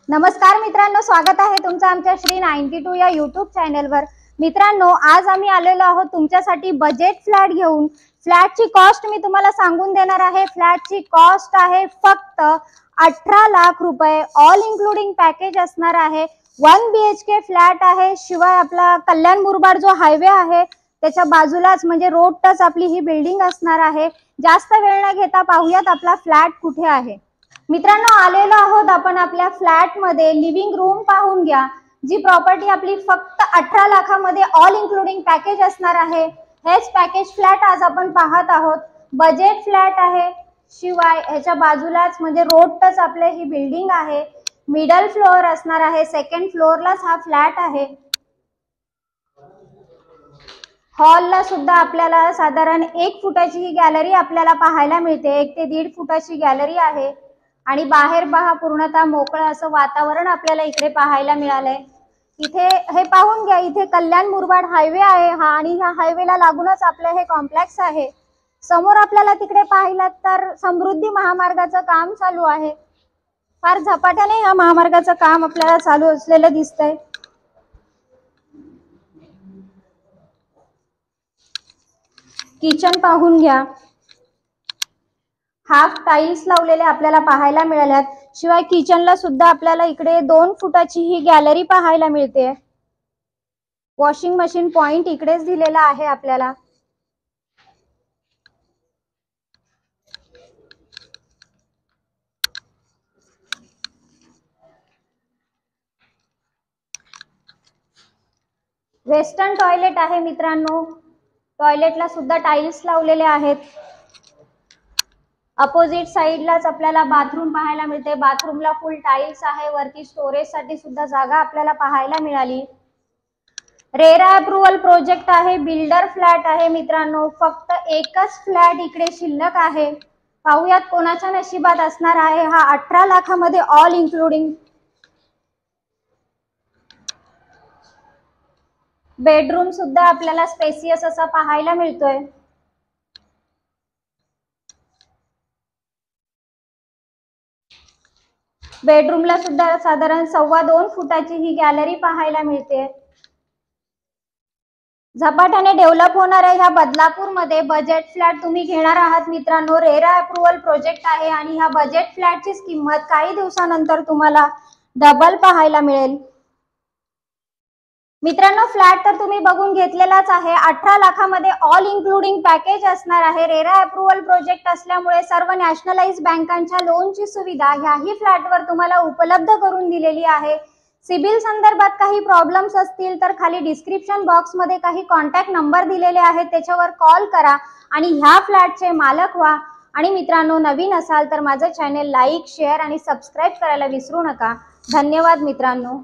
नमस्कार मित्रांनो, स्वागत आहे तुमचं आमच्या श्री 92 या यूट्यूब चॅनलवर। मित्रांनो, आज आम्ही आलेलो आहोत तुमच्यासाठी बजेट फ्लॅट घेऊन। फ्लॅटची कॉस्ट मी तुम्हाला सांगून देणार आहे। फ्लॅटची कॉस्ट आहे फक्त 18 लाख रुपये। ऑल इन्क्लुडिंग पॅकेज असणार आहे। 1 BHK फ्लॅट आहे। शिवाय आपला कल्याण मुरबाड जो हायवे आहे त्याच्या बाजूलाच म्हणजे रोड टच आपली ही बिल्डिंग असणार आहे। जास्त वेळ न घेता पाहूयात आपला फ्लॅट कुठे आहे। मित्रांनो, आलेलो आहोत आपण आपल्या फ्लॅट मध्ये। लिव्हिंग रूम पाहून घ्या। जी प्रॉपर्टी आपली फक्त 18 लाखामध्ये ऑल इन्क्लुडिंग पॅकेज असणार आहे। हेच पॅकेज फ्लॅट आज आपण पाहत आहोत। बजेट फ्लॅट आहे। शिवाय ह्याच्या बाजूलाच म्हणजे रोड टच आपले ही बिल्डिंग आहे। मिडल फ्लोअर असणार आहे। सेकंड फ्लोअरलाच हा फ्लॅट आहे। हॉलला सुद्धा आपल्याला साधारण 1 फुटाची ही गॅलरी आपल्याला पाहायला मिळते। 1 ते 1.5 फुटाची गॅलरी आहे। आणि बाहेर पहा पूर्णतः मोकळं असं वातावरण आपल्याला इकडे पाहायला मिळालंय। इथे हे पाहून घ्या, इथे कल्याण मुरबाड हायवे आहे हा, आणि ह्या हायवेला लागूनच आपलं हे कॉम्प्लेक्स आहे। समोर आपल्याला तिकडे पाहिलात तर समृद्धी महामार्गाचं काम चालू आहे। फार झपाट्याने ह्या महामार्गाचं काम आपल्याला चालू असलेलं दिसतंय। किचन पाहून घ्या। हाफ टाइल्स लावलेले आपल्याला पाहायला मिळाल्यात। शिवाय किचनला सुद्धा आपल्याला इकडे 2 फुटाची ही गॅलरी पाहायला मिळते। वॉशिंग मशीन पॉइंट इकडेच दिलेला आहे आपल्याला। वेस्टर्न टॉयलेट आहे मित्रांनो। टॉयलेटला सुद्धा टाइल्स लावलेले आहेत। अपोजिट साइडलाच आपल्याला बाथरूम पाहायला मिळते। बाथरूमला फुल टाइल्स आहे। वरती स्टोरेज साठी सुद्धा जागा आपल्याला पाहायला मिळाली। रेरा अप्रूव्हल प्रोजेक्ट आहे। बिल्डर फ्लॅट आहे मित्रांनो। फक्त एकच फ्लॅट इकडे शिल्लक आहे। पाहूयात कोणाच्या नशिबात असणार आहे हा 18 लाखामध्ये ऑल इन्क्लुडिंग। बेडरूम सुद्धा आपल्याला स्पेसियस असा पाहायला मिळतोय। बेडरूमला सुद्धा साधारण 2.25 फुटाची ही गॅलरी पाहायला मिळते। झपाट्याने डेव्हलप होणाऱ्या ह्या बदलापूरमध्ये बजेट फ्लॅट तुम्ही घेणार आहात मित्रांनो। रेरा अप्रूव्हल प्रोजेक्ट आहे आणि ह्या बजेट फ्लॅटची किंमत काही दिवसानंतर तुम्हाला डबल पाहायला मिळेल। मित्रांनो, फ्लॅट तर तुम्ही बघून घेतलेलाच आहे। 18 लाखामध्ये ऑल इन्क्लुडिंग पॅकेज असणार आहे। रेरा अप्रूव्हल प्रोजेक्ट असल्यामुळे सर्व नॅशनलाइज बँकांच्या लोनची सुविधा ह्याही फ्लॅटवर तुम्हाला उपलब्ध करून दिलेली आहे। सिबिल संदर्भात काही प्रॉब्लेम्स असतील तर खाली डिस्क्रिप्शन बॉक्स मध्ये काही कॉन्टॅक्ट नंबर दिलेले आहेत, त्याच्यावर कॉल करा आणि ह्या फ्लॅटचे मालक व्हा। आणि मित्रांनो, नवीन असाल तर माझं चॅनल लाईक, शेअर आणि सबस्क्राईब करायला विसरू नका। धन्यवाद मित्रांनो।